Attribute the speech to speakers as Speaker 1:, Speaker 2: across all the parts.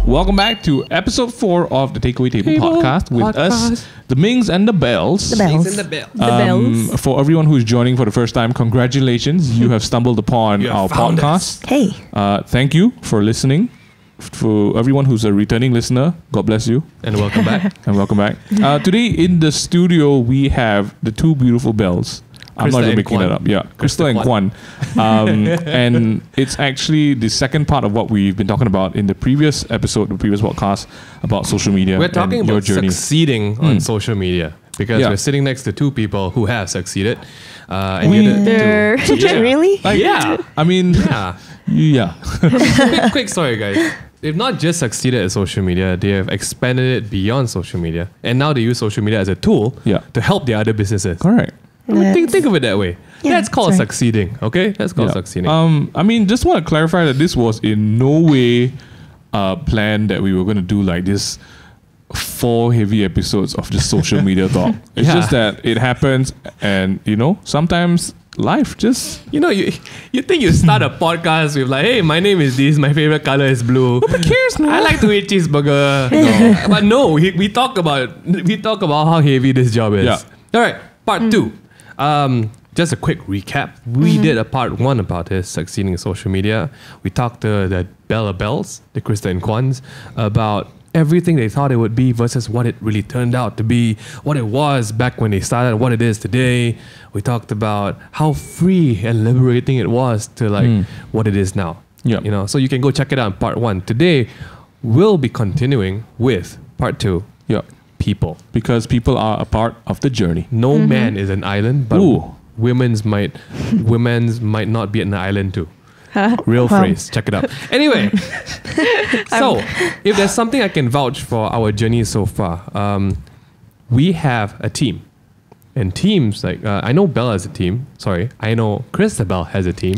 Speaker 1: Welcome back to episode 4 of the Takeaway Table podcast with us, the Mings and the Bells.
Speaker 2: The Bells.
Speaker 3: Mings and the Bells.
Speaker 1: For everyone who's joining for the first time, congratulations. You have stumbled upon our podcast.
Speaker 2: Hey.
Speaker 1: Thank you for listening. For everyone who's a returning listener, God bless you.
Speaker 3: And welcome back.
Speaker 1: And welcome back. Today in the studio, we have the two beautiful Bells. I'm not even making that up. Yeah, Crystal and Kuan. And it's actually the second part of what we've been talking about in the previous episode, the previous podcast about social media.
Speaker 3: We're talking
Speaker 1: and your
Speaker 3: about
Speaker 1: journey.
Speaker 3: Succeeding on social media because we're sitting next to two people who have succeeded. And
Speaker 2: Really?
Speaker 1: Like, I mean,
Speaker 3: quick story, guys. They've not just succeeded at social media, they have expanded it beyond social media. And now they use social media as a tool to help their other businesses.
Speaker 1: Correct.
Speaker 3: Think of it that way.
Speaker 2: Yeah,
Speaker 3: that's called
Speaker 2: right.
Speaker 3: succeeding, okay? That's called succeeding.
Speaker 1: I mean, just want to clarify that this was in no way planned that we were going to do like this 4 heavy episodes of just social media talk. It's just that it happens, and sometimes life just
Speaker 3: you think you start a podcast with like, hey, my name is this, my favorite color is blue.
Speaker 1: Who cares, man?
Speaker 3: I like to eat cheeseburger. But no, we talk about how heavy this job is.
Speaker 1: Yeah.
Speaker 3: All right, part 2. Just a quick recap. We did a part 1 about this, succeeding in social media. We talked to the Bells, the Krista and Kwans, about everything they thought it would be versus what it really turned out to be, what it was back when they started, what it is today. We talked about how free and liberating it was to what it is now.
Speaker 1: Yeah.
Speaker 3: So you can go check it out in part 1. Today, we'll be continuing with part 2.
Speaker 1: Yeah.
Speaker 3: People.
Speaker 1: Because people are a part of the journey.
Speaker 3: No man is an island, but women's might not be an island too. Real phrase. Check it out. Anyway, so if there's something I can vouch for our journey so far, we have a team. And teams, like, I know Bella has a team. Sorry. I know Christabel has a team.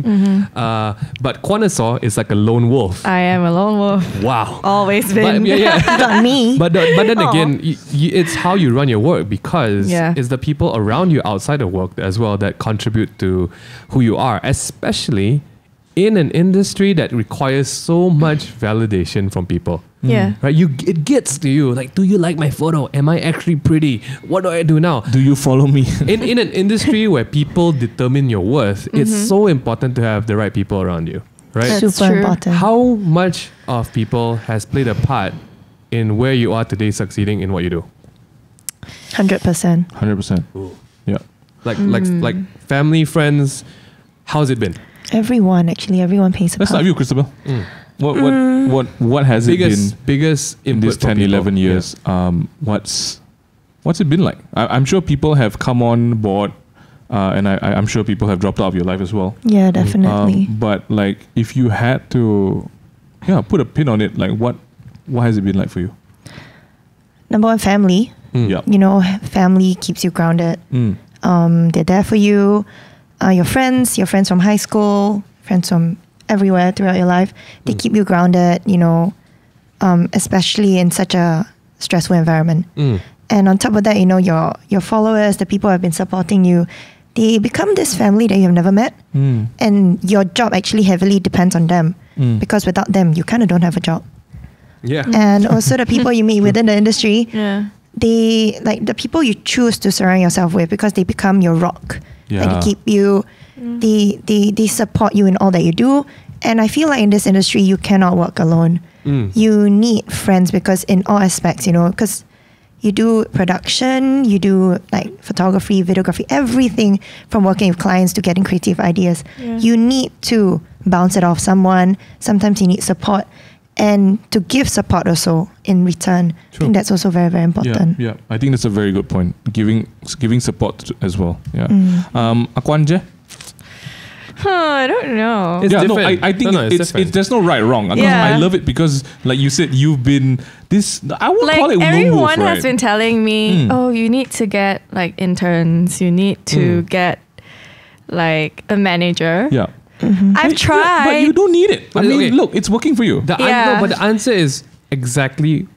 Speaker 3: But Quanasaw is like a lone wolf.
Speaker 4: I am a lone wolf.
Speaker 3: Wow.
Speaker 4: Always been.
Speaker 2: Not me.
Speaker 3: But then again, it's how you run your work, because it's the people around you outside of work as well that contribute to who you are, especially in an industry that requires so much validation from people.
Speaker 4: Yeah.
Speaker 3: Right? It gets to you. Like, do you like my photo? Am I actually pretty? What do I do now?
Speaker 1: Do you follow me?
Speaker 3: in an industry where people determine your worth, it's so important to have the right people around you. Right?
Speaker 4: That's
Speaker 2: Super
Speaker 4: true.
Speaker 2: important.
Speaker 3: How much of people has played a part in where you are today, succeeding in what you do?
Speaker 2: 100%.
Speaker 1: 100%.
Speaker 3: Ooh.
Speaker 1: Yeah.
Speaker 3: Like family, friends, how's it been?
Speaker 2: Everyone pays a
Speaker 1: Let's start
Speaker 2: part.
Speaker 1: with you, Christabel. What has it been
Speaker 3: biggest
Speaker 1: in these
Speaker 3: input from
Speaker 1: 10,
Speaker 3: people?
Speaker 1: 11 years? What's it been like? I'm sure people have come on board, and I'm sure people have dropped out of your life as well.
Speaker 2: Yeah, definitely.
Speaker 1: But like, if you had to, put a pin on it, like what has it been like for you?
Speaker 2: Number 1, family.
Speaker 1: Yeah.
Speaker 2: Family keeps you grounded. They're there for you. Your friends from high school, friends from everywhere throughout your life, they keep you grounded, especially in such a stressful environment. And on top of that, your followers, the people who have been supporting you, they become this family that you've never met. And your job actually heavily depends on them, because without them, you kind of don't have a job.
Speaker 3: Yeah.
Speaker 2: And also the people you meet within the industry,
Speaker 4: Yeah.
Speaker 2: they like the people you choose to surround yourself with, because they become your rock.
Speaker 1: Yeah.
Speaker 2: Like, they keep you, they support you in all that you do. And I feel like in this industry, you cannot work alone. You need friends, because in all aspects, because you do production, you do like photography, videography, everything from working with clients to getting creative ideas.
Speaker 4: Yeah.
Speaker 2: You need to bounce it off someone. Sometimes you need support, and to give support also in return. I think that's also very, very important.
Speaker 1: Yeah. I think that's a very good point. Giving support as well. Yeah. Akwanje?
Speaker 4: I don't know.
Speaker 3: It's
Speaker 1: No,
Speaker 3: different.
Speaker 1: I think it's there's no right or wrong.
Speaker 4: Yeah.
Speaker 1: I love it because, like you said, you've been this. I would call it lone
Speaker 4: everyone
Speaker 1: wolf, right?
Speaker 4: has been telling me, oh, you need to get like interns. You need to get like a manager.
Speaker 1: Yeah.
Speaker 4: I've tried.
Speaker 1: But you don't need it. I mean, look, it's working for you.
Speaker 3: But the answer is exactly,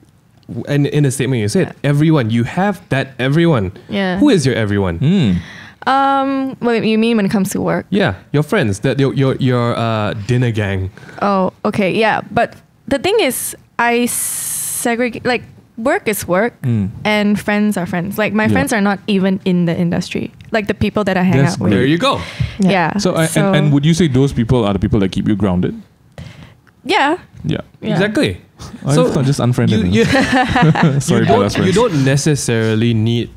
Speaker 3: and in a statement you said, everyone. You have that everyone.
Speaker 4: Yeah.
Speaker 3: Who is your everyone?
Speaker 4: What you mean when it comes to work?
Speaker 3: Yeah, your friends, that your dinner gang.
Speaker 4: Oh, okay, yeah. But the thing is, I segregate, like, work is work and friends are friends. Like, my friends are not even in the industry. Like, the people that I hang out with.
Speaker 3: There you go.
Speaker 4: Yeah.
Speaker 1: So, and would you say those people are the people that keep you grounded?
Speaker 4: Yeah.
Speaker 1: Yeah.
Speaker 3: Exactly.
Speaker 1: So not just unfriended. Sorry,
Speaker 3: you don't necessarily need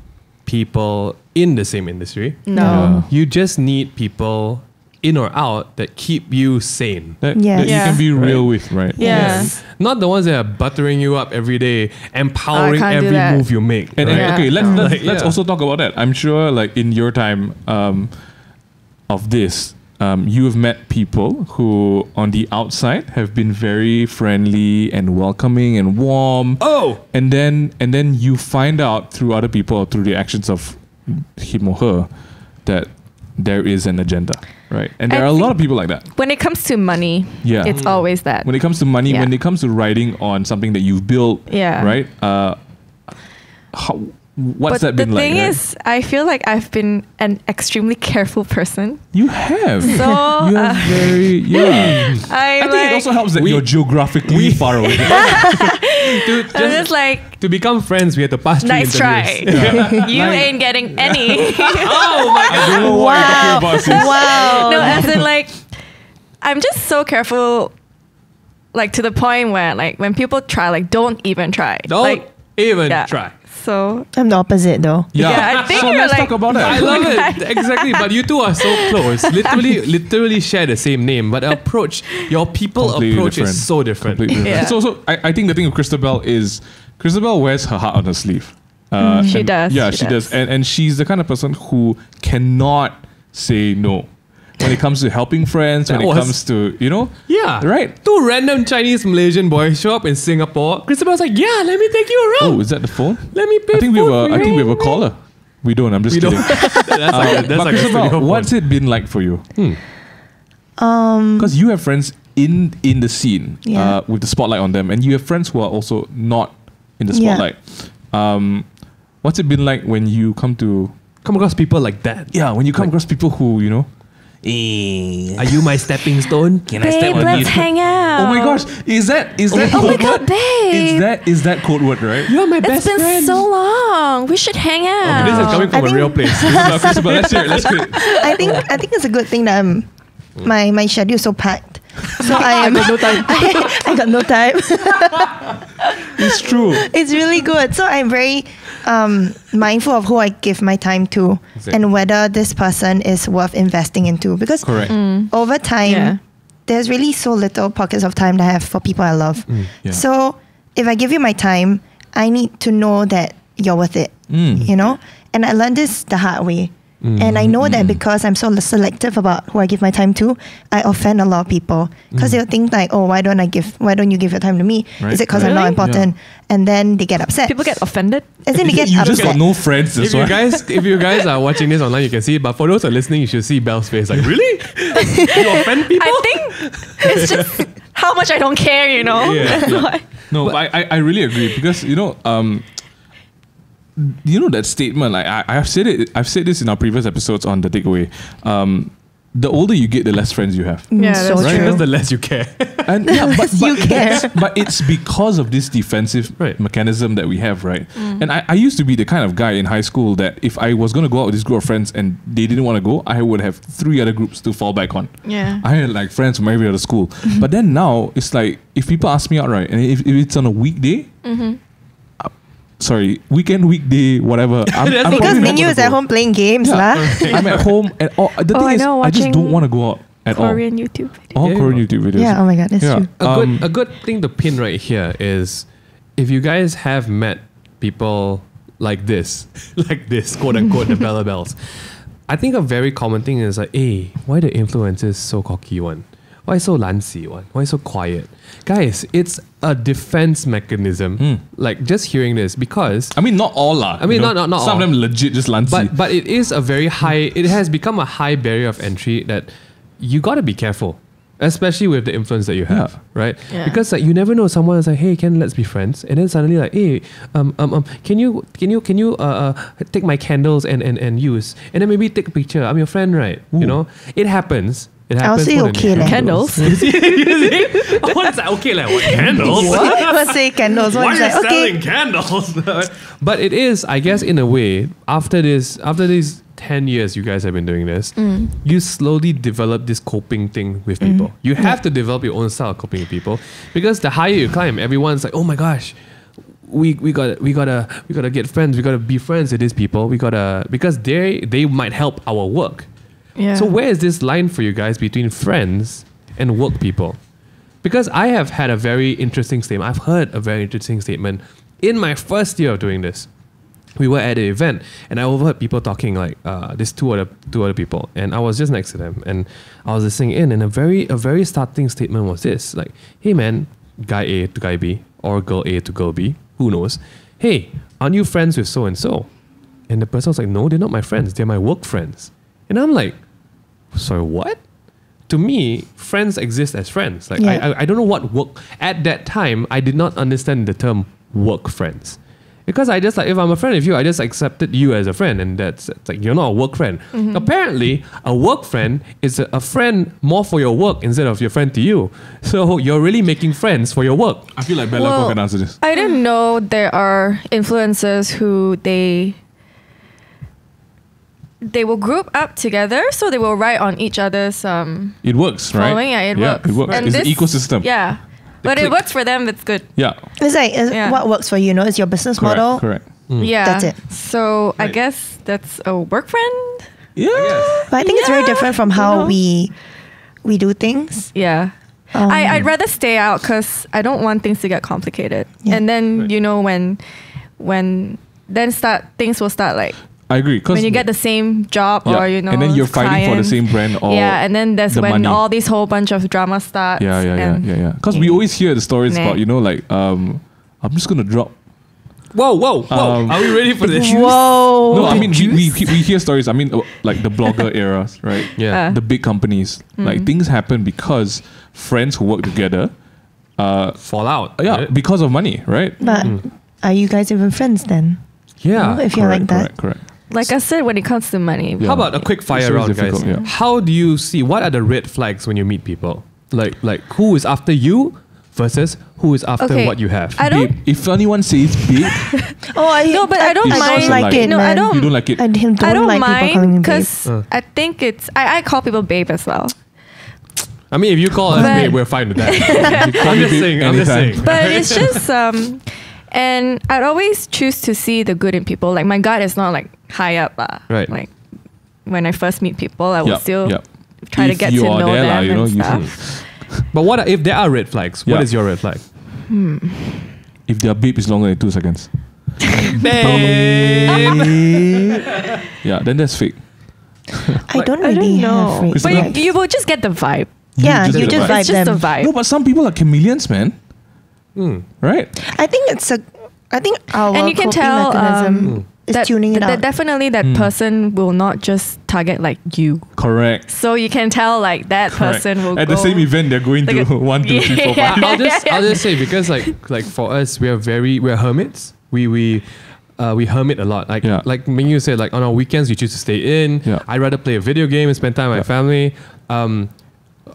Speaker 3: people in the same industry.
Speaker 4: No.
Speaker 1: Yeah.
Speaker 3: You just need people in or out that keep you sane.
Speaker 1: That you can be real with, right?
Speaker 4: Yeah.
Speaker 3: Not the ones that are buttering you up every day, empowering
Speaker 4: can't do
Speaker 3: every
Speaker 4: that.
Speaker 3: move you make.
Speaker 1: And
Speaker 3: right?
Speaker 1: okay, let's also talk about that. I'm sure, like, in your time of this, you have met people who, on the outside, have been very friendly and welcoming and warm.
Speaker 3: Oh,
Speaker 1: And then you find out through other people or through the actions of him or her that there is an agenda, right? And there are a lot of people like that.
Speaker 4: When it comes to money, it's always that.
Speaker 1: When it comes to money, when it comes to riding on something that you've built, right? What's that been like?
Speaker 4: The thing is, I feel like I've been an extremely careful person.
Speaker 1: You have.
Speaker 4: So
Speaker 1: you have very I think it also helps that you're geographically far away.
Speaker 4: I'm just like,
Speaker 3: to become friends, we had to pass through
Speaker 4: nice try.
Speaker 3: interviews.
Speaker 4: You ain't getting any.
Speaker 3: Oh my
Speaker 1: I don't know what you're talking about, sis.
Speaker 2: Wow.
Speaker 4: No, as in, like, I'm just so careful, like, to the point where, like, when people try, like, don't even try.
Speaker 3: Don't
Speaker 4: like,
Speaker 3: even try.
Speaker 4: So
Speaker 2: I'm the opposite though.
Speaker 4: I think
Speaker 1: so
Speaker 4: you're
Speaker 1: let's
Speaker 4: like,
Speaker 1: talk about that.
Speaker 3: I love it. Exactly. But you two are so close. Literally share the same name. But your people
Speaker 1: Completely
Speaker 3: approach
Speaker 1: different.
Speaker 3: is so different.
Speaker 1: Completely different.
Speaker 4: Yeah.
Speaker 1: So I think the thing with Christabel is Christabel wears her heart on her sleeve.
Speaker 4: She
Speaker 1: and-
Speaker 4: does.
Speaker 1: Yeah,
Speaker 4: She
Speaker 1: she does. And she's the kind of person who cannot say no. When it comes to helping friends, when it comes to,
Speaker 3: Yeah.
Speaker 1: right?
Speaker 3: Two random Chinese Malaysian boys show up in Singapore. Christabel's like, yeah, let me take you around.
Speaker 1: Oh, is that the phone?
Speaker 3: Let me pay
Speaker 1: I think
Speaker 3: for
Speaker 1: we have a caller. We don't. I'm just
Speaker 3: We
Speaker 1: kidding.
Speaker 3: don't. That's
Speaker 1: But
Speaker 3: like a
Speaker 1: Christabel,
Speaker 3: studio
Speaker 1: what's
Speaker 3: phone.
Speaker 1: it been like for you? Because you have friends in the scene with the spotlight on them, and you have friends who are also not in the spotlight. What's it been like when you come
Speaker 3: across people like that?
Speaker 1: Yeah, when you come across people who,
Speaker 3: Are you my stepping stone? Can I step
Speaker 4: babe,
Speaker 3: on
Speaker 4: let's
Speaker 3: you?
Speaker 4: hang out.
Speaker 1: Oh my gosh, is that
Speaker 4: Oh my god, babe.
Speaker 1: is that code word, right?
Speaker 3: You're my
Speaker 4: It's
Speaker 3: best
Speaker 4: been
Speaker 3: friend.
Speaker 4: so long. We should hang out.
Speaker 3: This is coming from a real place.
Speaker 1: Christabel, let's hear it. Let's hear it.
Speaker 2: I think it's a good thing that my schedule is so packed. So I got no time. I got no time.
Speaker 1: It's true.
Speaker 2: It's really good. So I'm very mindful of who I give my time to and whether this person is worth investing into. Because
Speaker 1: Correct.
Speaker 2: over time, there's really so little pockets of time that I have for people I love.
Speaker 1: Yeah.
Speaker 2: So if I give you my time, I need to know that you're worth it. And I learned this the hard way. And I know that because I'm so selective about who I give my time to, I offend a lot of people because they'll think like, oh, why don't you give your time to me?
Speaker 1: Right.
Speaker 2: Is it because I'm not important? And then they get upset.
Speaker 4: People get offended.
Speaker 2: As in they get
Speaker 1: You
Speaker 2: upset.
Speaker 1: just got no friends. That's why.
Speaker 3: If you guys are watching this online, you can see it. But for those who are listening, you should see Belle's face. Like, really? You offend people?
Speaker 4: I think it's just how much I don't care, That's why.
Speaker 1: No, but I really agree because that statement. Like I've said it. I've said this in our previous episodes on the takeaway. The older you get, the less friends you have.
Speaker 4: Yeah,
Speaker 2: so
Speaker 4: that's
Speaker 2: true.
Speaker 3: That's the less you care.
Speaker 1: And but
Speaker 2: You care.
Speaker 1: But it's because of this defensive mechanism that we have, right? And I used to be the kind of guy in high school that if I was going to go out with this group of friends and they didn't want to go, I would have 3 other groups to fall back on.
Speaker 4: Yeah.
Speaker 1: I had like friends from every other school. But then now it's like if people ask me out, right, and if it's on a weekday, weekend, weekday, whatever. I'm
Speaker 2: because
Speaker 1: probably not
Speaker 2: MingY
Speaker 1: gonna
Speaker 2: is at
Speaker 1: go.
Speaker 2: home playing games, lah.
Speaker 1: I'm at home, and the thing
Speaker 4: I
Speaker 1: is,
Speaker 4: know,
Speaker 1: I just
Speaker 4: watching
Speaker 1: don't want to go out at
Speaker 4: Korean YouTube videos.
Speaker 1: all. All Korean YouTube videos.
Speaker 2: Yeah, oh my god, that's true.
Speaker 3: A good thing to pin right here is if you guys have met people like this, quote unquote, the Bella Bells, I think a very common thing is like, hey, why the influencers so cocky one? Why so lancy one? Why so quiet? Guys, it's a defense mechanism. Like just hearing this because
Speaker 1: I mean, not all lah.
Speaker 3: I mean, not
Speaker 1: some
Speaker 3: all.
Speaker 1: of them legit just lancy.
Speaker 3: But it is a very high. It has become a high barrier of entry that you got to be careful. Especially with the influence that you have, right?
Speaker 4: Yeah.
Speaker 3: Because like you never know, someone is like, hey, let's be friends, and then suddenly like, hey, can you take my candles and use, and then maybe take a picture. I'm your friend, right?
Speaker 1: Ooh.
Speaker 3: You know, it happens.
Speaker 2: I'll say okay, like
Speaker 4: Candles.
Speaker 3: What's that? Okay, like what candles?
Speaker 2: What say candles?
Speaker 3: Why
Speaker 2: What is
Speaker 3: are you
Speaker 2: like, okay.
Speaker 3: selling candles? But it is, I guess, in a way, after these 10 years you guys have been doing this, you slowly develop this coping thing with people. You have to develop your own style of coping with people, because the higher you climb, everyone's like, oh my gosh, we gotta get friends. We gotta be friends with these people. Because they might help our work.
Speaker 4: Yeah.
Speaker 3: So where is this line for you guys between friends and work people? Because I have had a very interesting statement. I've heard a very interesting statement in my first year of doing this. We were at an event and I overheard people talking like these two other people, and I was just next to them and I was listening in, and a very starting statement was this, like, hey man, guy A to guy B or girl A to girl B, who knows? Hey, aren't you friends with so and so? And the person was like, no, they're not my friends, they're my work friends. And I'm like, sorry, what? To me, friends exist as friends. Like I don't know what work at that time. I did not understand the term work friends, because I just like, if I'm a friend of you, I just accepted you as a friend, and that's like, you're not a work friend. Apparently, a work friend is a friend more for your work instead of your friend to you. So you're really making friends for your work.
Speaker 1: I feel like Bella can answer this.
Speaker 4: I didn't know there are influencers who they will group up together, so they will write on each other's
Speaker 1: It works, right?
Speaker 4: following. Yeah, it works.
Speaker 1: It works.
Speaker 4: And
Speaker 1: It's an
Speaker 4: this-
Speaker 1: ecosystem.
Speaker 4: Yeah. But it works for them, that's good.
Speaker 1: Yeah.
Speaker 2: It's like
Speaker 4: Yeah.
Speaker 2: what works for you, it's your business model.
Speaker 1: Correct.
Speaker 4: Yeah.
Speaker 2: That's it.
Speaker 4: So I
Speaker 3: Right.
Speaker 4: guess that's a work friend.
Speaker 1: Yeah.
Speaker 2: But I think it's very
Speaker 4: Yeah,
Speaker 2: different from how
Speaker 4: you
Speaker 2: we do things.
Speaker 4: Yeah. I'd rather stay out because I don't want things to get complicated.
Speaker 2: Yeah.
Speaker 4: And then,
Speaker 3: Right.
Speaker 4: you know, when things will start like,
Speaker 1: I agree.
Speaker 4: when you get the same job or, you know,
Speaker 1: and then you're fighting for the
Speaker 4: client.
Speaker 1: same brand or
Speaker 4: Yeah, and then that's
Speaker 1: the
Speaker 4: when
Speaker 1: money.
Speaker 4: all these whole bunch of drama starts. and-
Speaker 1: Because we always hear the stories
Speaker 4: Nah.
Speaker 1: about, you know, like I'm just gonna drop.
Speaker 3: Whoa! Are we ready for this?
Speaker 2: Whoa.
Speaker 1: No, I mean we hear stories. I mean, like the blogger eras, right?
Speaker 3: Yeah.
Speaker 1: The big companies, like things happen because friends who work together,
Speaker 3: Fall out.
Speaker 1: yeah,
Speaker 3: right?
Speaker 1: because of money, right?
Speaker 2: But are you guys even friends then?
Speaker 3: Yeah.
Speaker 2: If you're like that.
Speaker 1: Correct.
Speaker 4: Like I said, when it comes to money,
Speaker 1: Yeah.
Speaker 3: How about a quick fire
Speaker 1: It's always
Speaker 3: round, guys?
Speaker 1: difficult, yeah.
Speaker 3: How do you see, what are the red flags when you meet people? Like who is after you versus who is after
Speaker 4: Okay.
Speaker 3: what you have?
Speaker 4: I don't.
Speaker 1: Babe, if anyone says big,
Speaker 4: No, but I don't
Speaker 1: It's
Speaker 4: mind.
Speaker 1: also like
Speaker 2: it,
Speaker 4: No, I
Speaker 2: man.
Speaker 4: don't.
Speaker 1: you don't like it.
Speaker 2: I don't,
Speaker 4: I don't
Speaker 2: like people calling me
Speaker 4: mind
Speaker 2: babe.
Speaker 4: because I think it's. I call people babe as well.
Speaker 3: I mean, if you call us
Speaker 4: But-
Speaker 3: babe, we're fine with that.
Speaker 1: call
Speaker 3: I'm
Speaker 1: me
Speaker 3: just
Speaker 1: babe
Speaker 3: saying. I'm just
Speaker 1: anytime.
Speaker 3: saying.
Speaker 4: But it's just and I'd always choose to see the good in people. Like my gut is not like high up,
Speaker 3: Right.
Speaker 4: Like when I first meet people, I will
Speaker 1: Yep,
Speaker 4: still
Speaker 1: yep.
Speaker 4: try to
Speaker 1: If
Speaker 4: get to
Speaker 1: you are
Speaker 4: know
Speaker 1: there lah,
Speaker 4: them
Speaker 1: you know,
Speaker 4: and
Speaker 1: you
Speaker 4: stuff.
Speaker 3: But what if there are red flags? What
Speaker 1: Yeah.
Speaker 3: is your red flag?
Speaker 1: If their beep is longer than 2 seconds, yeah, then that's fake.
Speaker 2: I don't
Speaker 4: I
Speaker 2: really
Speaker 4: don't know,
Speaker 2: have red
Speaker 1: It's
Speaker 4: but
Speaker 1: like-
Speaker 4: you will just get the vibe.
Speaker 2: Yeah,
Speaker 1: just
Speaker 2: you
Speaker 1: get the
Speaker 2: just
Speaker 1: vibe.
Speaker 2: vibe
Speaker 4: It's just
Speaker 2: them.
Speaker 4: a vibe.
Speaker 1: No, but some people are chameleons, man. Right?
Speaker 2: I think our
Speaker 4: And you can
Speaker 2: coping
Speaker 4: tell,
Speaker 2: mechanism is tuning it out.
Speaker 4: Definitely that person will not just target like you.
Speaker 1: Correct.
Speaker 4: So you can tell like that
Speaker 1: Correct.
Speaker 4: person will
Speaker 1: At
Speaker 4: go
Speaker 1: the same event, they're going
Speaker 4: like
Speaker 1: to
Speaker 4: a-
Speaker 1: 1, 2, 3, 4, 5.
Speaker 3: I'll just say, because like for us, we're hermits. We hermit a lot. Like
Speaker 1: Yeah.
Speaker 3: like MingY said, like on our weekends we choose to stay in.
Speaker 1: Yeah.
Speaker 3: I'd rather play a video game and spend time with my family.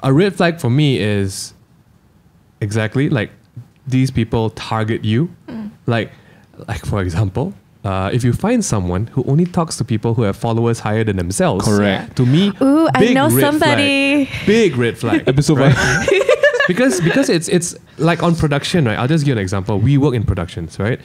Speaker 3: A red flag for me is exactly like these people target you. Like for example, if you find someone who only talks to people who have followers higher than themselves,
Speaker 1: Correct.
Speaker 3: to me,
Speaker 4: Ooh, I
Speaker 3: big
Speaker 4: know
Speaker 3: red
Speaker 4: somebody.
Speaker 3: flag. Big red flag.
Speaker 1: Episode
Speaker 3: right?
Speaker 1: 1.
Speaker 3: because it's like on production, right? I'll just give you an example. We work in productions, right?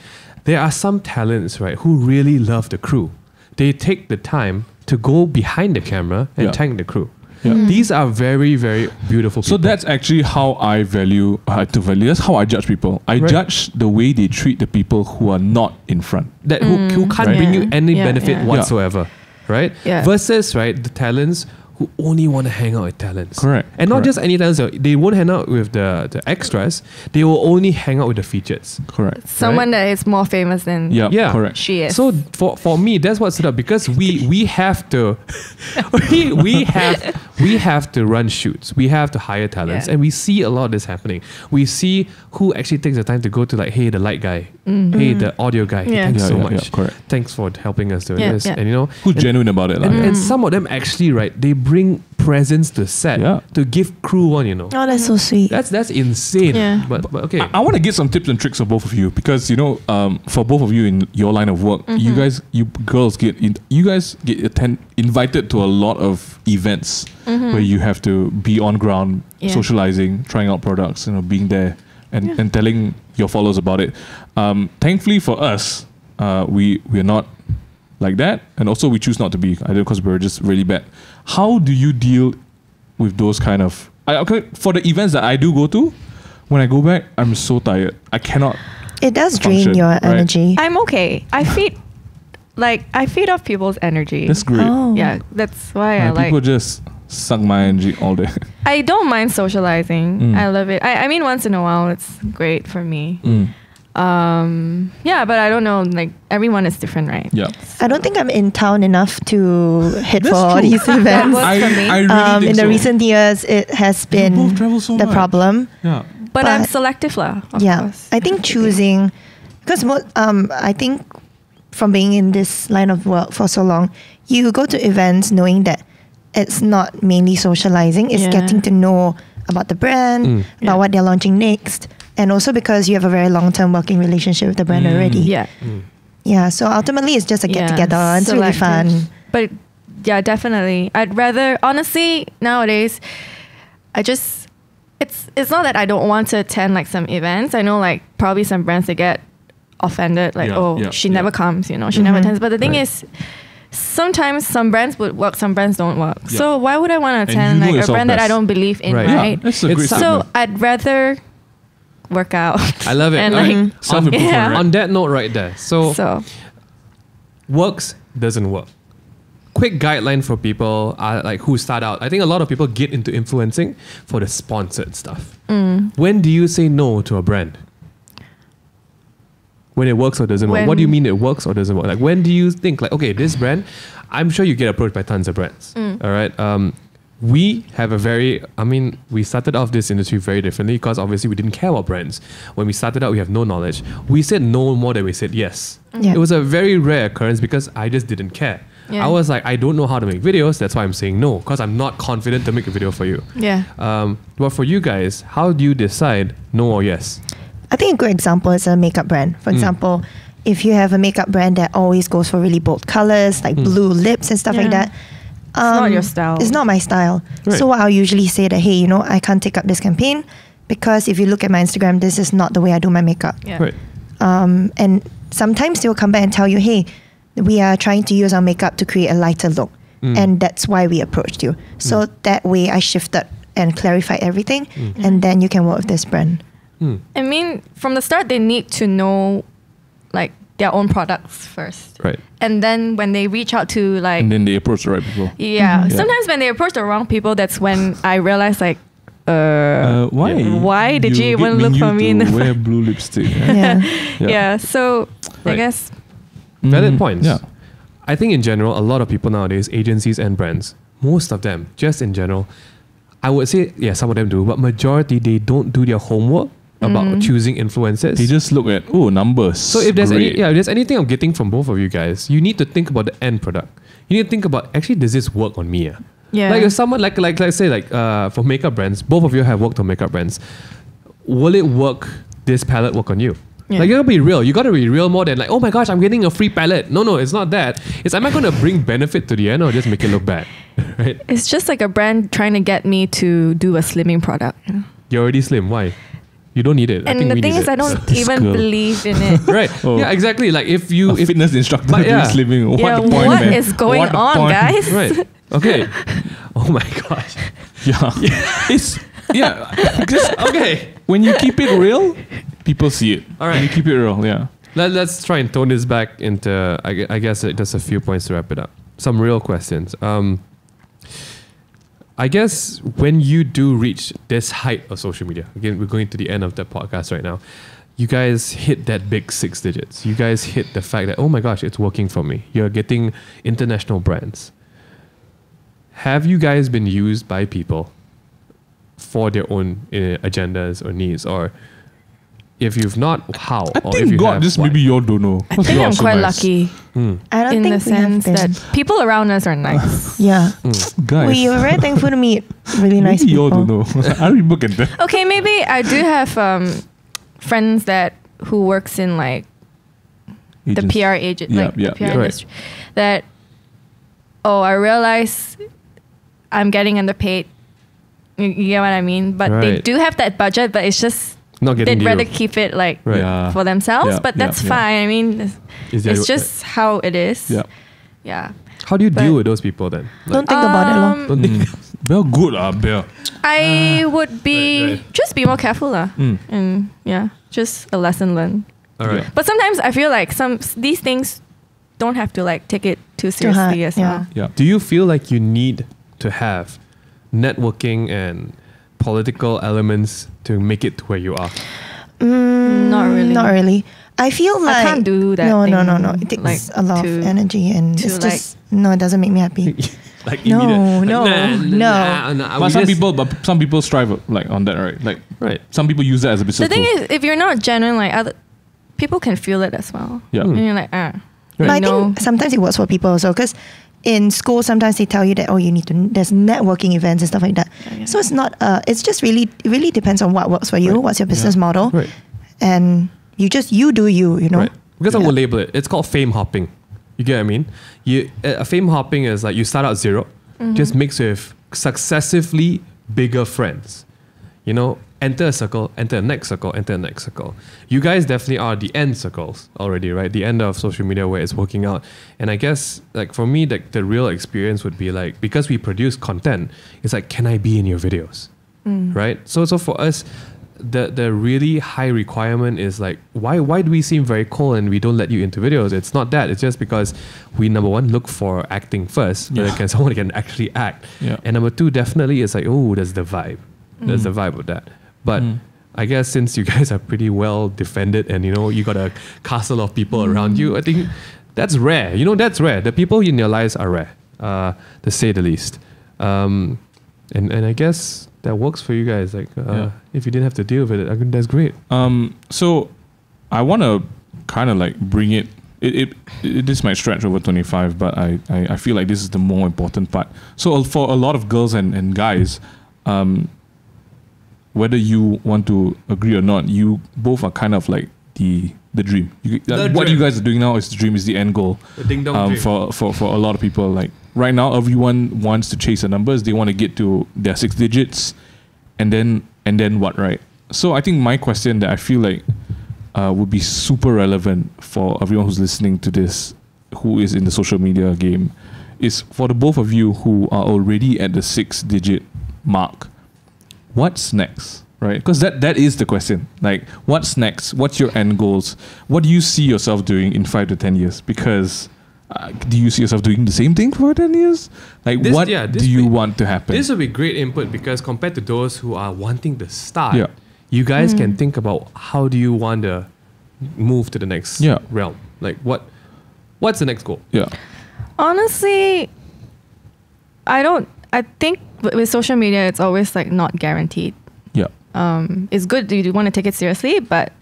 Speaker 3: There are some talents, right, who really love the crew. They take the time to go behind the camera and
Speaker 1: Yeah.
Speaker 3: thank the crew.
Speaker 1: Yeah.
Speaker 3: These are very, very beautiful
Speaker 1: So
Speaker 3: people.
Speaker 1: that's actually how I value, that's how I judge people. I
Speaker 3: Right.
Speaker 1: judge the way they treat the people who are not in front.
Speaker 3: that who can't
Speaker 1: Right.
Speaker 3: bring you
Speaker 4: Yeah.
Speaker 3: any
Speaker 4: Yeah,
Speaker 3: benefit
Speaker 4: yeah.
Speaker 3: whatsoever, right?
Speaker 4: Yeah.
Speaker 3: Versus, right, the talents who only want to hang out with talents.
Speaker 1: Correct,
Speaker 3: And not
Speaker 1: correct.
Speaker 3: just any talents. They won't hang out with the extras. They will only hang out with the features.
Speaker 1: Correct.
Speaker 4: Someone that is more famous than
Speaker 1: Yeah,
Speaker 3: Yeah.
Speaker 1: correct.
Speaker 4: she is.
Speaker 3: So for me, that's what's set up, because we have to we We have to run shoots. We have to hire talents.
Speaker 4: Yeah.
Speaker 3: And we see a lot of this happening. We see who actually takes the time to go to like, hey, the light guy. Hey, the audio guy. Hey,
Speaker 4: Yeah.
Speaker 3: thanks so much.
Speaker 1: Yeah, correct.
Speaker 3: Thanks for helping us do
Speaker 4: Yeah,
Speaker 3: this.
Speaker 4: yeah.
Speaker 3: And you know,
Speaker 1: Who's genuine about it? Like.
Speaker 3: and some of them actually, right, they bring presents to set
Speaker 1: Yeah.
Speaker 3: to give crew one, you know.
Speaker 2: Oh, that's so sweet.
Speaker 3: That's insane.
Speaker 4: Yeah.
Speaker 3: But okay.
Speaker 1: I want to get some tips and tricks of both of you because you know, for both of you in your line of work, you girls get invited to a lot of events where you have to be on ground, socializing, trying out products, you know, being there and telling your followers about it. Thankfully for us, we're not like that, and also we choose not to be either because we're just really bad. How do you deal with those kind of? For the events that I do go to, when I go back, I'm so tired. I cannot.
Speaker 2: It does
Speaker 1: function,
Speaker 2: drain your
Speaker 1: right?
Speaker 2: energy.
Speaker 4: I'm okay. I feed off people's energy.
Speaker 1: That's great.
Speaker 2: Oh.
Speaker 4: Yeah, that's why I like.
Speaker 1: People just suck my energy all day.
Speaker 4: I don't mind socializing. I love it. I mean, once in a while, it's great for me. Yeah, but I don't know. Like everyone is different, right?
Speaker 1: Yeah.
Speaker 2: I don't think I'm in town enough to hit
Speaker 1: That's
Speaker 2: for all
Speaker 1: true.
Speaker 2: these events.
Speaker 4: works for me.
Speaker 1: I really think
Speaker 2: In the
Speaker 1: so.
Speaker 2: recent years, it has been
Speaker 1: both travel so
Speaker 2: the
Speaker 1: much.
Speaker 2: problem.
Speaker 1: Yeah.
Speaker 4: But I'm
Speaker 2: But-
Speaker 4: selective lah. Of
Speaker 2: Yeah,
Speaker 4: course.
Speaker 2: I think choosing, because I think from being in this line of work for so long, you go to events knowing that it's not mainly socializing, it's
Speaker 4: Yeah.
Speaker 2: getting to know about the brand, about
Speaker 4: Yeah.
Speaker 2: what they're launching next, and also because you have a very long-term working relationship with the brand already.
Speaker 4: Yeah.
Speaker 2: Yeah, so ultimately it's just a get-together, and it's really
Speaker 4: selective.
Speaker 2: fun.
Speaker 4: But yeah, definitely. I'd rather, honestly, nowadays, it's not that I don't want to attend like some events. I know like probably some brands they get offended, like, she never comes, you know, she never attends. But the thing is, sometimes some brands would work, some brands don't work.
Speaker 1: Yeah.
Speaker 4: So why would I want to
Speaker 1: And
Speaker 4: attend
Speaker 1: you know
Speaker 4: like a
Speaker 1: yourself
Speaker 4: brand that I
Speaker 1: best.
Speaker 4: don't believe in,
Speaker 3: Right.
Speaker 4: right?
Speaker 1: Yeah, that's a great
Speaker 3: It's-
Speaker 1: statement.
Speaker 4: So I'd rather work out.
Speaker 3: I love it.
Speaker 4: And
Speaker 3: Okay.
Speaker 4: like,
Speaker 1: Self-improvement,
Speaker 4: Yeah.
Speaker 1: right?
Speaker 3: On that note right there. So works doesn't work. Quick guideline for people like who start out. I think a lot of people get into influencing for the sponsored stuff. When do you say no to a brand? When it works or doesn't work? What do you mean it works or doesn't work? Like when do you think like, okay, this brand, I'm sure you get approached by tons of brands. All right. We have we started off this industry very differently because obviously we didn't care about brands. When we started out, we have no knowledge. We said no more than we said yes.
Speaker 2: Yeah.
Speaker 3: It was a very rare occurrence because I just didn't care.
Speaker 4: Yeah.
Speaker 3: I was like, I don't know how to make videos. That's why I'm saying no, because I'm not confident to make a video for you.
Speaker 4: Yeah.
Speaker 3: But for you guys, how do you decide no or yes?
Speaker 2: I think a good example is a makeup brand. For example, if you have a makeup brand that always goes for really bold colors, like blue lips and stuff like
Speaker 4: Yeah.
Speaker 2: that.
Speaker 4: not your style.
Speaker 2: It's not my style.
Speaker 3: Right.
Speaker 2: So I'll usually say that, hey, you know, I can't take up this campaign because if you look at my Instagram, this is not the way I do my makeup.
Speaker 4: Yeah.
Speaker 3: Right.
Speaker 2: And sometimes they'll come back and tell you, hey, we are trying to use our makeup to create a lighter look. And that's why we approached you. So that way I shifted and clarified everything. And then you can work with this brand.
Speaker 4: I mean, from the start, they need to know like their own products first.
Speaker 3: Right.
Speaker 4: And then when they reach out to like,
Speaker 1: And then they approach the right people.
Speaker 4: yeah, sometimes when they approach the wrong people, that's when I realize like,
Speaker 1: Why?
Speaker 4: Why did you even
Speaker 1: get
Speaker 4: look for
Speaker 1: MingY
Speaker 4: me in
Speaker 1: to
Speaker 4: the
Speaker 1: wear blue lipstick?
Speaker 2: Yeah.
Speaker 4: yeah. So I
Speaker 3: Right.
Speaker 4: guess
Speaker 3: Valid points.
Speaker 1: Yeah.
Speaker 3: I think in general, a lot of people nowadays, agencies and brands, most of them, just in general, I would say, yeah, some of them do, but majority, they don't do their homework about choosing influencers.
Speaker 1: They just look at numbers.
Speaker 3: So if there's
Speaker 1: Great.
Speaker 3: if there's anything I'm getting from both of you guys, you need to think about the end product. You need to think about actually, does this work on me?
Speaker 4: yeah.
Speaker 3: Like if someone like let's say for makeup brands, both of you have worked on makeup brands. Will it work? This palette work on you?
Speaker 4: Yeah.
Speaker 3: Like you gotta be real. You gotta be real more than like, oh my gosh, I'm getting a free palette. No, it's not that. It's am I gonna bring benefit to the end or just make it look bad? Right?
Speaker 4: It's just like a brand trying to get me to do a slimming product. You know?
Speaker 3: You're already slim. Why? You don't need it. I
Speaker 4: And
Speaker 3: think
Speaker 4: the
Speaker 3: we
Speaker 4: thing
Speaker 3: need
Speaker 4: is,
Speaker 3: it.
Speaker 4: I don't
Speaker 1: This
Speaker 4: even
Speaker 1: girl.
Speaker 4: believe in it.
Speaker 3: Right.
Speaker 1: Oh.
Speaker 3: Yeah, exactly. Like if
Speaker 1: a
Speaker 3: you if
Speaker 1: fitness instructor
Speaker 3: But
Speaker 1: doing
Speaker 3: yeah.
Speaker 1: slimming. What
Speaker 4: Yeah,
Speaker 1: the point,
Speaker 4: what
Speaker 1: man?
Speaker 4: is going
Speaker 1: What the
Speaker 4: on,
Speaker 1: point?
Speaker 4: guys?
Speaker 3: right. Okay. Oh my gosh.
Speaker 1: Yeah. It's just
Speaker 3: Okay.
Speaker 1: when you keep it real, people see it.
Speaker 3: All right.
Speaker 1: When you keep it real, yeah.
Speaker 3: Let's try and tone this back into, I guess, just a few points to wrap it up. Some real questions. I guess when you do reach this height of social media, again, we're going to the end of the podcast right now, you guys hit that big 6 digits. You guys hit the fact that, oh my gosh, it's working for me. You're getting international brands. have you guys been used by people for their own agendas or needs? Or if you've not, how?
Speaker 1: I
Speaker 3: or
Speaker 1: think
Speaker 3: if you
Speaker 1: God,
Speaker 3: have,
Speaker 1: this
Speaker 3: why?
Speaker 1: maybe you all don't know.
Speaker 4: I think I'm quite lucky
Speaker 2: I don't
Speaker 4: in
Speaker 2: think
Speaker 4: the sense
Speaker 2: we have
Speaker 4: that people around us are nice.
Speaker 2: yeah.
Speaker 1: Guys,
Speaker 2: We are very thankful to meet really nice
Speaker 1: maybe you all
Speaker 2: people.
Speaker 1: don't know. I remember can tell.
Speaker 4: Okay, maybe I do have friends who works in like the
Speaker 1: Agents.
Speaker 4: PR agent,
Speaker 1: Yeah,
Speaker 4: like
Speaker 1: yeah,
Speaker 4: the PR
Speaker 1: yeah.
Speaker 4: industry. That I realize I'm getting underpaid. You get what I mean? But they
Speaker 3: Right.
Speaker 4: do have that budget, but it's just
Speaker 3: Not getting
Speaker 4: they'd
Speaker 3: you.
Speaker 4: rather keep it like
Speaker 3: Right.
Speaker 1: Yeah.
Speaker 4: for themselves.
Speaker 1: Yeah,
Speaker 4: But
Speaker 1: yeah,
Speaker 4: that's
Speaker 1: yeah.
Speaker 4: fine. I mean,
Speaker 3: Is there-
Speaker 4: it's just how it is.
Speaker 1: Yeah.
Speaker 4: Yeah.
Speaker 3: How do you
Speaker 4: but-
Speaker 3: deal with those people then?
Speaker 2: Don't think about it, lor.
Speaker 3: Don't think.
Speaker 1: Bell good Bell.
Speaker 4: I would be
Speaker 3: right.
Speaker 4: just be more careful lah.
Speaker 1: Mm.
Speaker 4: And yeah, just a lesson learned.
Speaker 3: All right.
Speaker 1: Yeah.
Speaker 4: But sometimes I feel like these things don't have to like take it too seriously
Speaker 2: hard,
Speaker 4: as well.
Speaker 1: Yeah.
Speaker 3: Do you feel like you need to have networking and political elements to make it to where you are?
Speaker 4: Not really.
Speaker 2: Not really. I feel like
Speaker 4: I can't do that
Speaker 2: No, no,
Speaker 4: thing,
Speaker 2: no, no. It takes
Speaker 4: like,
Speaker 2: a lot of
Speaker 4: to-
Speaker 2: energy, and
Speaker 4: to,
Speaker 2: it's just no. It doesn't make me happy.
Speaker 3: Like
Speaker 2: No,
Speaker 3: immediate-
Speaker 2: no, no.
Speaker 3: nah,
Speaker 1: But
Speaker 3: we just-
Speaker 1: some people strive like on that, right? Like
Speaker 3: Right.
Speaker 1: some people use that as a business.
Speaker 4: The thing
Speaker 1: tool.
Speaker 4: is, if you're not genuine, like other people can feel it as well.
Speaker 1: Yeah.
Speaker 4: And you're like,
Speaker 2: But I
Speaker 4: you know,
Speaker 2: think sometimes it works for people also, because in school sometimes they tell you that you need to. There's networking events and stuff like that.
Speaker 4: Yeah.
Speaker 2: So it's not. It's just it really depends on what works for you.
Speaker 3: Right.
Speaker 2: What's your business model,
Speaker 3: Right.
Speaker 2: and you do you. You know.
Speaker 3: Right. Because I
Speaker 2: Yeah.
Speaker 3: will label it. It's called fame hopping. You get what I mean? Fame hopping is like you start out 0, just mix with successively bigger friends. You know, enter a circle, enter the next circle, enter the next circle. You guys definitely are the end circles already, right? The end of social media where it's working out. And I guess like for me, the real experience would be like, because we produce content, it's like, can I be in your videos? Right? So for us, the really high requirement is like, why do we seem very cold and we don't let you into videos? It's not that. It's just because we, number one, look for acting first, whether someone can actually act.
Speaker 1: Yeah.
Speaker 3: And number two, definitely it's like, oh, there's the vibe. There's the vibe of that. But I guess since you guys are pretty well defended and you got a castle of people around you, I think that's rare. That's rare. The people in your lives are rare, to say the least. And I guess that works for you guys. Like, if you didn't have to deal with it, I think that's great.
Speaker 1: So I want to kind of like bring it. This might stretch over 25, but I feel like this is the more important part. So for a lot of girls and guys, whether you want to agree or not, you both are kind of like the dream. What you guys are doing now is the dream, is the end goal.
Speaker 3: The ding dong dream.
Speaker 1: For a lot of people, like right now, everyone wants to chase the numbers. They want to get to their 6 digits, and then what, right? So I think my question that I feel like would be super relevant for everyone who's listening to this, who is in the social media game, is for the both of you who are already at the 6-digit mark. What's next, right? Because that is the question. Like, what's next? What's your end goals? What do you see yourself doing in 5 to 10 years? Because do you see yourself doing the same thing for 10 years? Like, what do you want to happen?
Speaker 3: This will be great input because compared to those who are wanting to start, you guys can think about how do you want to move to the next realm. Like, what's the next goal?
Speaker 1: Yeah.
Speaker 4: honestly, I think with social media, it's always like not guaranteed.
Speaker 1: Yeah.
Speaker 4: It's good you want to take it seriously, but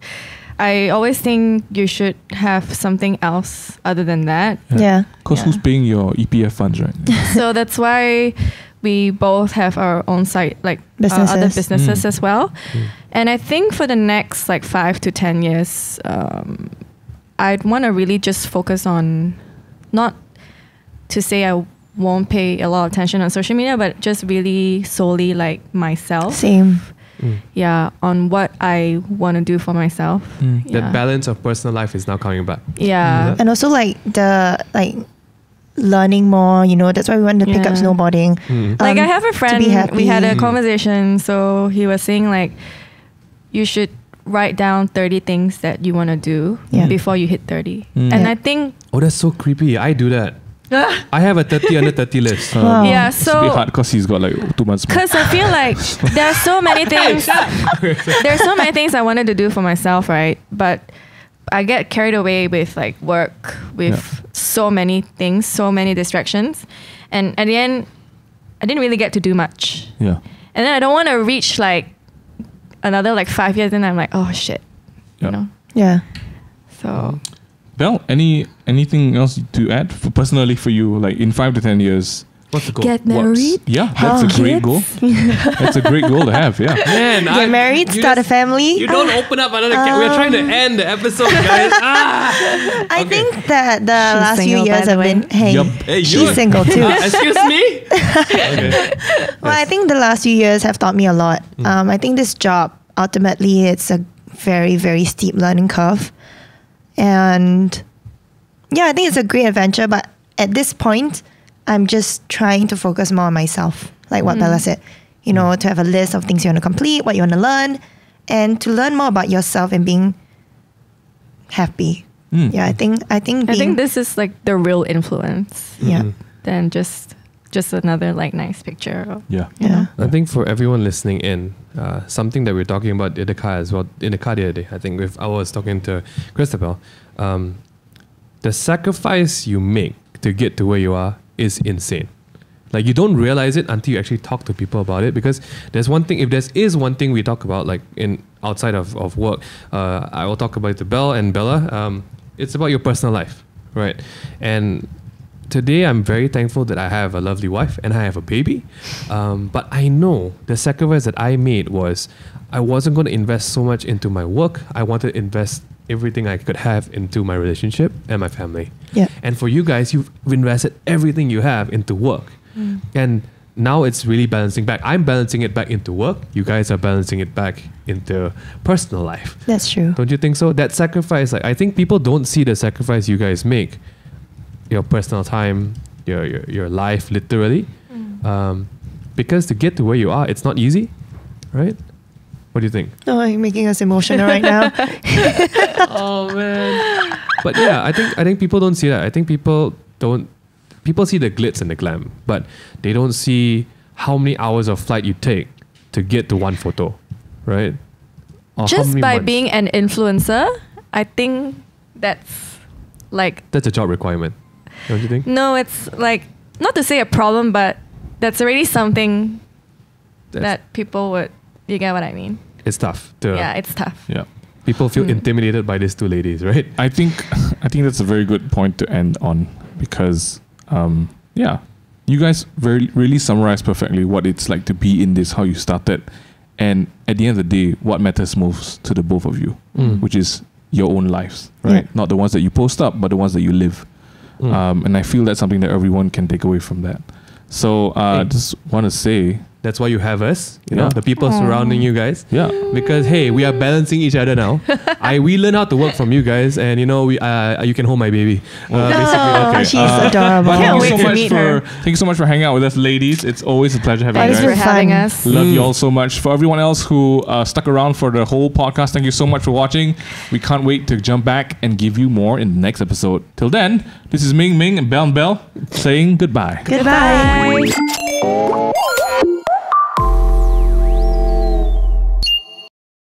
Speaker 4: I always think you should have something else other than that.
Speaker 2: Yeah.
Speaker 1: Because who's paying your EPF funds, right?
Speaker 4: So that's why we both have our own site, like other businesses as well. And I think for the next like 5 to 10 years, I'd want to really just focus on, not to say I won't pay a lot of attention on social media, but just really solely like myself.
Speaker 2: Same.
Speaker 4: Yeah, on what I want to do for myself.
Speaker 3: That balance of personal life is now coming back.
Speaker 4: Yeah.
Speaker 2: And also like learning more, that's why we wanted to pick up snowboarding.
Speaker 4: Like I have a friend,
Speaker 2: happy.
Speaker 4: we had a conversation, so he was saying like, you should write down 30 things that you want to do before you hit 30. And I think...
Speaker 3: Oh, that's so creepy. I do that. I have a 30 under 30 list.
Speaker 4: Yeah,
Speaker 1: It's a bit
Speaker 4: so...
Speaker 1: hard because he's got like 2 months more.
Speaker 4: Because I feel like there's so many things... there's so many things I wanted to do for myself, right? But I get carried away with like work, with so many things, so many distractions. And at the end, I didn't really get to do much.
Speaker 1: Yeah.
Speaker 4: And then I don't want to reach like another like 5 years, and I'm like, oh shit, you know.
Speaker 2: Yeah.
Speaker 4: So.
Speaker 1: Belle, anything else to add personally for you, like in 5 to 10 years?
Speaker 3: What's the goal?
Speaker 4: Get married.
Speaker 1: Yeah, that's a great goal. That's a great goal to have. Yeah.
Speaker 3: Man,
Speaker 2: Get married, start a family.
Speaker 3: You don't open up another. We're trying to end the episode, guys.
Speaker 2: I think that the last few
Speaker 4: single,
Speaker 2: years
Speaker 4: by the
Speaker 2: have
Speaker 4: way.
Speaker 2: been. Hey,
Speaker 3: Hey,
Speaker 2: she's single too.
Speaker 3: Excuse me. Okay.
Speaker 2: Well, I think the last few years have taught me a lot. I think this job, ultimately, it's a very, very steep learning curve. And yeah, I think it's a great adventure. But at this point, I'm just trying to focus more on myself. Like what Bella said, you know, to have a list of things you want to complete, what you want to learn, and to learn more about yourself and being happy. Yeah, I think
Speaker 4: this is like the real influence.
Speaker 2: Yeah.
Speaker 4: Than just another like nice picture.
Speaker 1: Yeah.
Speaker 3: I think for everyone listening in, something that we're talking about in the car as well, in the car the other day, I think I was talking to Christabel, the sacrifice you make to get to where you are is insane. Like you don't realize it until you actually talk to people about it, because there's one thing, if there is one thing we talk about like in outside of work, I will talk about it to Belle and Bella, it's about your personal life, right? And today I'm very thankful that I have a lovely wife and I have a baby, but I know the sacrifice that I made was I wasn't going to invest so much into my work. I wanted to invest everything I could have into my relationship and my family.
Speaker 2: Yeah.
Speaker 3: And for you guys, you've invested everything you have into work. And now it's really balancing back. I'm balancing it back into work. You guys are balancing it back into personal life.
Speaker 2: That's true.
Speaker 3: Don't you think so? That sacrifice, like I think people don't see the sacrifice you guys make. Your personal time, your life, literally. Because to get to where you are, it's not easy, right? What do you think?
Speaker 2: Oh, you're making us emotional right now.
Speaker 3: Oh man. But yeah, I think people don't see that. I think people see the glitz and the glam, but they don't see how many hours of flight you take to get to one photo, right? Or
Speaker 4: just by being an influencer, I think that's
Speaker 3: a job requirement, don't you think?
Speaker 4: No, it's like, not to say a problem, but that's already something that people would, you get what I mean?
Speaker 3: It's tough.
Speaker 4: Yeah, it's tough.
Speaker 1: Yeah.
Speaker 3: People feel intimidated by these two ladies, right?
Speaker 1: I think that's a very good point to end on, because you guys really summarized perfectly what it's like to be in this, how you started, and at the end of the day, what matters most to the both of you, which is your own lives, right?
Speaker 2: Yeah.
Speaker 1: Not the ones that you post up, but the ones that you live. And I feel that's something that everyone can take away from that. So just want to say,
Speaker 3: that's why you have us, you know, the people surrounding you guys.
Speaker 1: Yeah.
Speaker 3: Because hey, we are balancing each other now. We learn how to work from you guys, and you know, you can hold my baby.
Speaker 2: Oh, she's adorable.
Speaker 4: Can't wait to meet her.
Speaker 1: Thank you so much for hanging out with us, ladies. It's always a pleasure having you
Speaker 4: Thanks
Speaker 1: guys.
Speaker 4: for having us.
Speaker 1: Love you all so much. For everyone else who stuck around for the whole podcast, thank you so much for watching. We can't wait to jump back and give you more in the next episode. Till then, this is Ming and Belle saying goodbye.
Speaker 2: Goodbye.